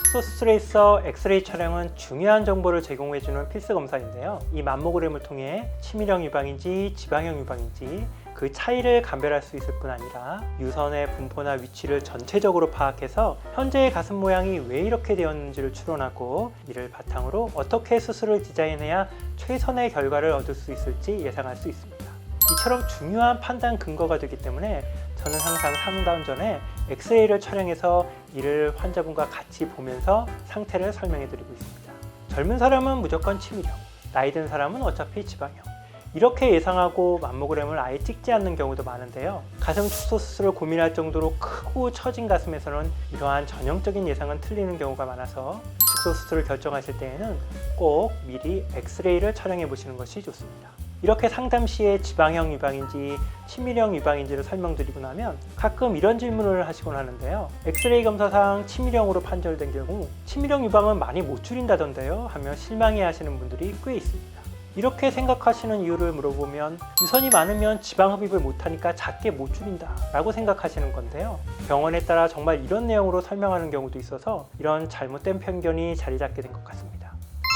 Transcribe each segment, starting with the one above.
축소 수술에 있어 엑스레이 촬영은 중요한 정보를 제공해주는 필수 검사인데요. 이 맘모그램을 통해 치밀형 유방인지 지방형 유방인지 그 차이를 감별할 수 있을 뿐 아니라 유선의 분포나 위치를 전체적으로 파악해서 현재의 가슴 모양이 왜 이렇게 되었는지를 추론하고 이를 바탕으로 어떻게 수술을 디자인해야 최선의 결과를 얻을 수 있을지 예상할 수 있습니다. 이처럼 중요한 판단 근거가 되기 때문에 저는 항상 상담 전에 엑스레이를 촬영해서 이를 환자분과 같이 보면서 상태를 설명해 드리고 있습니다. 젊은 사람은 무조건 치밀형, 나이 든 사람은 어차피 지방형, 이렇게 예상하고 맘모그램을 아예 찍지 않는 경우도 많은데요. 가슴 축소 수술을 고민할 정도로 크고 처진 가슴에서는 이러한 전형적인 예상은 틀리는 경우가 많아서 축소 수술을 결정하실 때에는 꼭 미리 엑스레이를 촬영해 보시는 것이 좋습니다. 이렇게 상담 시에 지방형 유방인지 치밀형 유방인지를 설명드리고 나면 가끔 이런 질문을 하시곤 하는데요. 엑스레이 검사상 치밀형으로 판정된 경우 치밀형 유방은 많이 못 줄인다던데요 하며 실망해 하시는 분들이 꽤 있습니다. 이렇게 생각하시는 이유를 물어보면 유선이 많으면 지방 흡입을 못하니까 작게 못 줄인다 라고 생각하시는 건데요. 병원에 따라 정말 이런 내용으로 설명하는 경우도 있어서 이런 잘못된 편견이 자리 잡게 된 것 같습니다.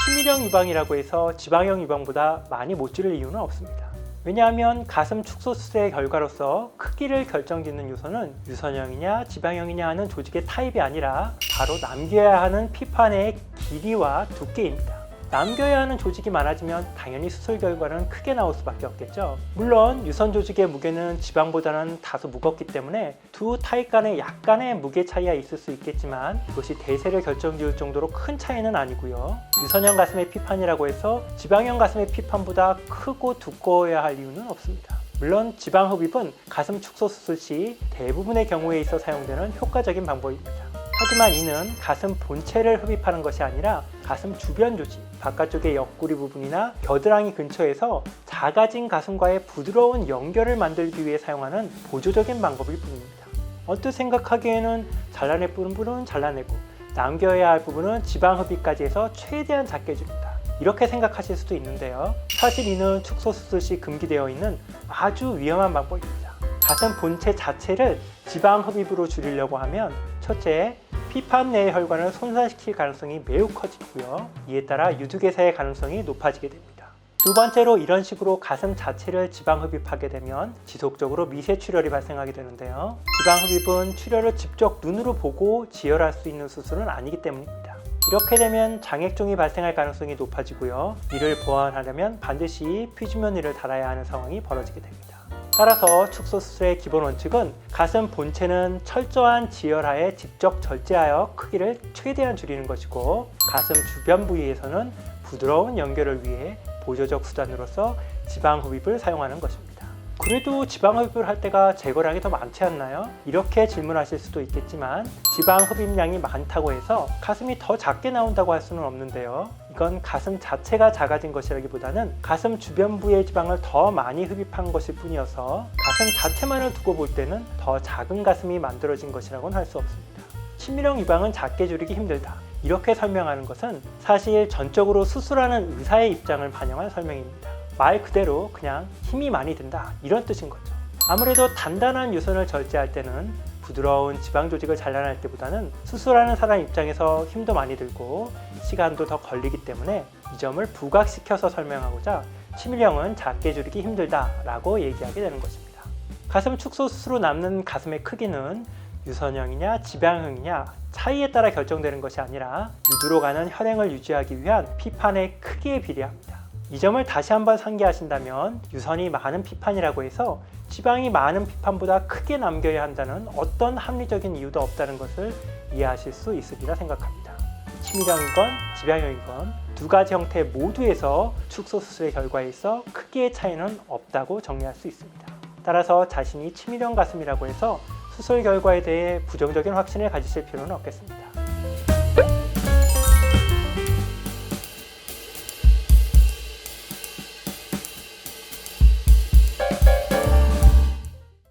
치밀형 유방이라고 해서 지방형 유방보다 많이 못 줄일 이유는 없습니다. 왜냐하면 가슴 축소 수술의 결과로서 크기를 결정짓는 요소는 유선형이냐 지방형이냐 하는 조직의 타입이 아니라 바로 남겨야 하는 피판의 길이와 두께입니다. 남겨야 하는 조직이 많아지면 당연히 수술 결과는 크게 나올 수밖에 없겠죠. 물론 유선 조직의 무게는 지방보다는 다소 무겁기 때문에 두 타입 간에 약간의 무게 차이가 있을 수 있겠지만 이것이 대세를 결정지을 정도로 큰 차이는 아니고요. 유선형 가슴의 피판이라고 해서 지방형 가슴의 피판보다 크고 두꺼워야 할 이유는 없습니다. 물론 지방 흡입은 가슴 축소 수술 시 대부분의 경우에 있어 사용되는 효과적인 방법입니다. 하지만 이는 가슴 본체를 흡입하는 것이 아니라 가슴 주변 조직, 바깥쪽의 옆구리 부분이나 겨드랑이 근처에서 작아진 가슴과의 부드러운 연결을 만들기 위해 사용하는 보조적인 방법일 뿐입니다. 언뜻 생각하기에는 잘라낼 부분은 잘라내고 남겨야 할 부분은 지방 흡입까지 해서 최대한 작게 줄인다, 이렇게 생각하실 수도 있는데요. 사실 이는 축소 수술 시 금기되어 있는 아주 위험한 방법입니다. 가슴 본체 자체를 지방 흡입으로 줄이려고 하면 첫째, 피판 내의 혈관을 손상시킬 가능성이 매우 커지고요. 이에 따라 유두개사의 가능성이 높아지게 됩니다. 두 번째로 이런 식으로 가슴 자체를 지방 흡입하게 되면 지속적으로 미세 출혈이 발생하게 되는데요. 지방 흡입은 출혈을 직접 눈으로 보고 지혈할 수 있는 수술은 아니기 때문입니다. 이렇게 되면 장액종이 발생할 가능성이 높아지고요. 이를 보완하려면 반드시 피주면의를 달아야 하는 상황이 벌어지게 됩니다. 따라서 축소 수술의 기본 원칙은 가슴 본체는 철저한 지혈하에 직접 절제하여 크기를 최대한 줄이는 것이고, 가슴 주변 부위에서는 부드러운 연결을 위해 보조적 수단으로서 지방 흡입을 사용하는 것입니다. 그래도 지방 흡입을 할 때가 제거량이 더 많지 않나요? 이렇게 질문하실 수도 있겠지만 지방 흡입량이 많다고 해서 가슴이 더 작게 나온다고 할 수는 없는데요. 이건 가슴 자체가 작아진 것이라기보다는 가슴 주변 부의 지방을 더 많이 흡입한 것일 뿐이어서 가슴 자체만을 두고 볼 때는 더 작은 가슴이 만들어진 것이라고는 할 수 없습니다. 치밀형 유방은 작게 줄이기 힘들다, 이렇게 설명하는 것은 사실 전적으로 수술하는 의사의 입장을 반영한 설명입니다. 말 그대로 그냥 힘이 많이 든다, 이런 뜻인 거죠. 아무래도 단단한 유선을 절제할 때는 부드러운 지방 조직을 잘라낼 때보다는 수술하는 사람 입장에서 힘도 많이 들고 시간도 더 걸리기 때문에 이 점을 부각시켜서 설명하고자 치밀형은 작게 줄이기 힘들다라고 얘기하게 되는 것입니다. 가슴 축소 수술 후 남는 가슴의 크기는 유선형이냐 지방형이냐 차이에 따라 결정되는 것이 아니라 유두로 가는 혈행을 유지하기 위한 피판의 크기에 비례합니다. 이 점을 다시 한번 상기하신다면 유선이 많은 피판이라고 해서 지방이 많은 피판보다 크게 남겨야 한다는 어떤 합리적인 이유도 없다는 것을 이해하실 수 있으리라 생각합니다. 치밀형이건 지방형이건 두 가지 형태 모두에서 축소 수술의 결과에 있어 크기의 차이는 없다고 정리할 수 있습니다. 따라서 자신이 치밀형 가슴이라고 해서 수술 결과에 대해 부정적인 확신을 가지실 필요는 없겠습니다.